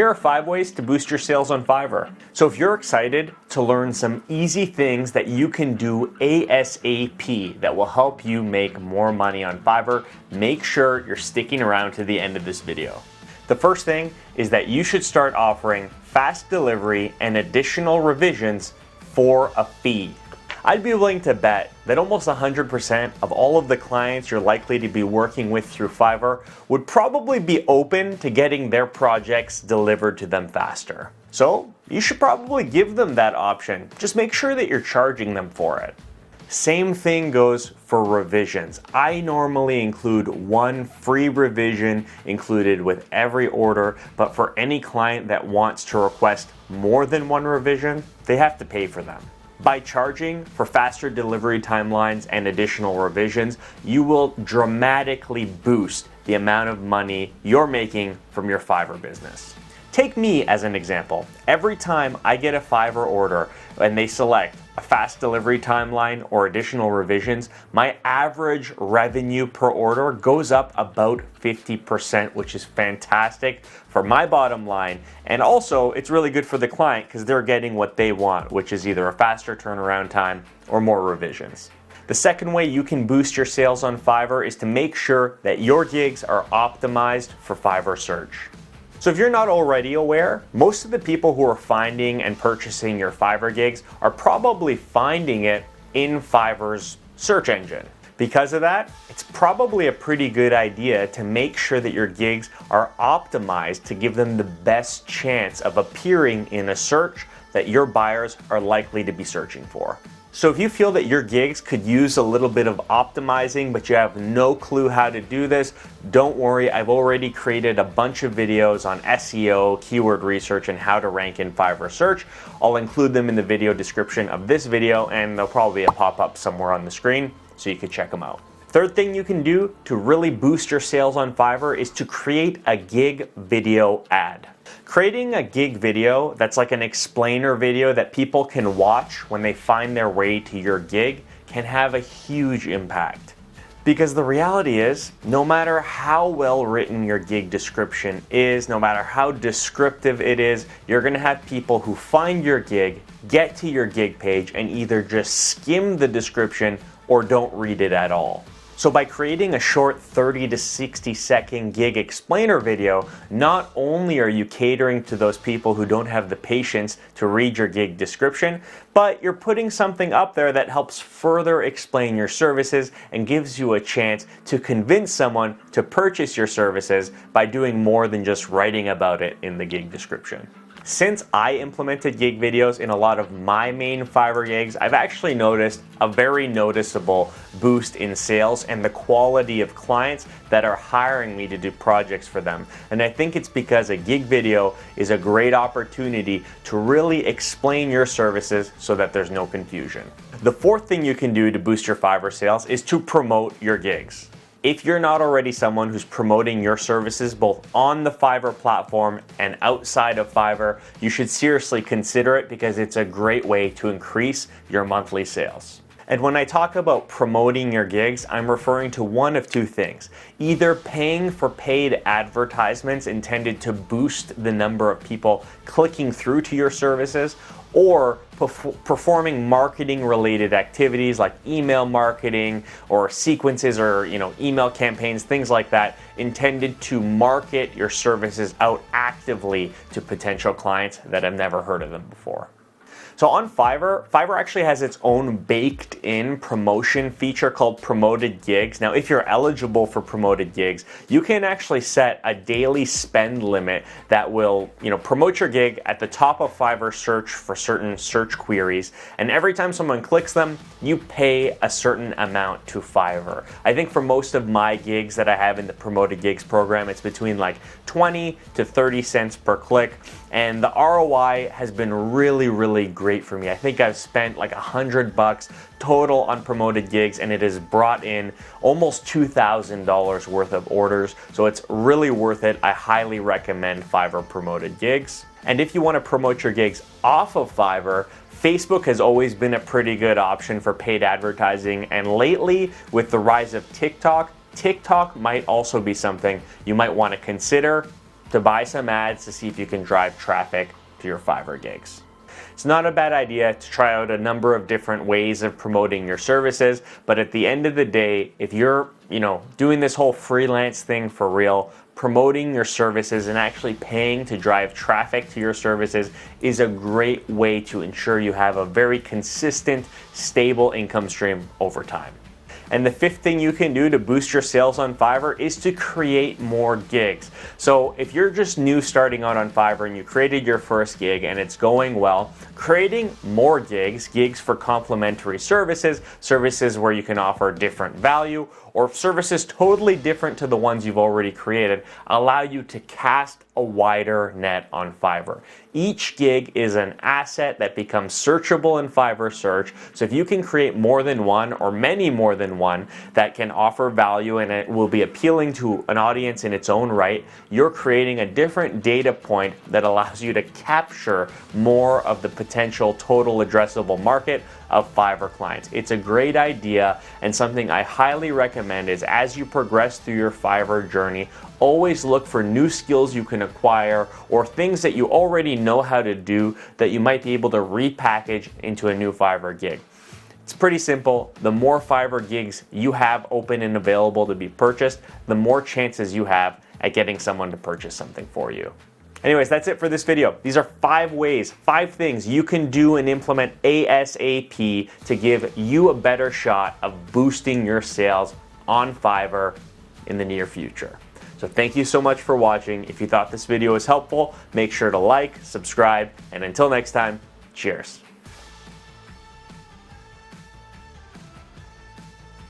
Here are 5 ways to boost your sales on Fiverr. So if you're excited to learn some easy things that you can do ASAP that will help you make more money on Fiverr, make sure you're sticking around to the end of this video. The first thing is that you should start offering fast delivery and additional revisions for a fee. I'd be willing to bet that almost 100% of all of the clients you're likely to be working with through Fiverr would probably be open to getting their projects delivered to them faster. So you should probably give them that option. Just make sure that you're charging them for it. Same thing goes for revisions. I normally include 1 free revision included with every order, but for any client that wants to request more than 1 revision, they have to pay for them. By charging for faster delivery timelines and additional revisions, you will dramatically boost the amount of money you're making from your Fiverr business. Take me as an example. Every time I get a Fiverr order and they select a fast delivery timeline or additional revisions, my average revenue per order goes up about 50%, which is fantastic for my bottom line. And also, it's really good for the client because they're getting what they want, which is either a faster turnaround time or more revisions. The second way you can boost your sales on Fiverr is to make sure that your gigs are optimized for Fiverr search. So if you're not already aware, most of the people who are finding and purchasing your Fiverr gigs are probably finding it in Fiverr's search engine. Because of that, it's probably a pretty good idea to make sure that your gigs are optimized to give them the best chance of appearing in a search that your buyers are likely to be searching for. So if you feel that your gigs could use a little bit of optimizing, but you have no clue how to do this, don't worry, I've already created a bunch of videos on SEO, keyword research, and how to rank in Fiverr search. I'll include them in the video description of this video, and there'll probably be a pop-up somewhere on the screen, so you can check them out. Third thing you can do to really boost your sales on Fiverr is to create a gig video ad. Creating a gig video that's like an explainer video that people can watch when they find their way to your gig can have a huge impact. Because the reality is, no matter how well written your gig description is, no matter how descriptive it is, you're gonna have people who find your gig, get to your gig page, and either just skim the description or don't read it at all. So by creating a short 30 to 60 second gig explainer video, not only are you catering to those people who don't have the patience to read your gig description, but you're putting something up there that helps further explain your services and gives you a chance to convince someone to purchase your services by doing more than just writing about it in the gig description. Since I implemented gig videos in a lot of my main Fiverr gigs, I've actually noticed a very noticeable boost in sales and the quality of clients that are hiring me to do projects for them. And I think it's because a gig video is a great opportunity to really explain your services so that there's no confusion. The fourth thing you can do to boost your Fiverr sales is to promote your gigs. If you're not already someone who's promoting your services both on the Fiverr platform and outside of Fiverr, you should seriously consider it because it's a great way to increase your monthly sales. And when I talk about promoting your gigs, I'm referring to one of 2 things. Either paying for paid advertisements intended to boost the number of people clicking through to your services, or performing marketing related activities like email marketing or sequences or email campaigns, things like that, intended to market your services out actively to potential clients that have never heard of them before. So on Fiverr actually has its own baked-in promotion feature called Promoted Gigs. Now, if you're eligible for Promoted Gigs, you can actually set a daily spend limit that will, promote your gig at the top of Fiverr search for certain search queries. And every time someone clicks them, you pay a certain amount to Fiverr. I think for most of my gigs that I have in the Promoted Gigs program, it's between like 20 to 30 cents per click. And the ROI has been really, really great for me. I think I've spent like $100 total on Promoted Gigs, and it has brought in almost $2,000 worth of orders. So it's really worth it. I highly recommend Fiverr Promoted Gigs. And if you want to promote your gigs off of Fiverr, Facebook has always been a pretty good option for paid advertising. And lately, with the rise of TikTok might also be something you might want to consider to buy some ads to see if you can drive traffic to your Fiverr gigs. It's not a bad idea to try out a number of different ways of promoting your services, but at the end of the day, if you're, doing this whole freelance thing for real, promoting your services and actually paying to drive traffic to your services is a great way to ensure you have a very consistent, stable income stream over time. And the fifth thing you can do to boost your sales on Fiverr is to create more gigs. So if you're just new starting out on Fiverr and you created your first gig and it's going well, creating more gigs for complementary services, services where you can offer different value, or services totally different to the ones you've already created, allow you to cast a wider net on Fiverr. Each gig is an asset that becomes searchable in Fiverr search. So if you can create more than one or many more than one that can offer value and it will be appealing to an audience in its own right, you're creating a different data point that allows you to capture more of the potential total addressable market of Fiverr clients. It's a great idea, and something I highly recommend is as you progress through your Fiverr journey, always look for new skills you can acquire or things that you already know how to do that you might be able to repackage into a new Fiverr gig. It's pretty simple. The more Fiverr gigs you have open and available to be purchased, the more chances you have at getting someone to purchase something for you. Anyways, that's it for this video. These are 5 things you can do and implement ASAP to give you a better shot of boosting your sales on Fiverr in the near future. So thank you so much for watching. If you thought this video was helpful, make sure to like, subscribe, and until next time, cheers.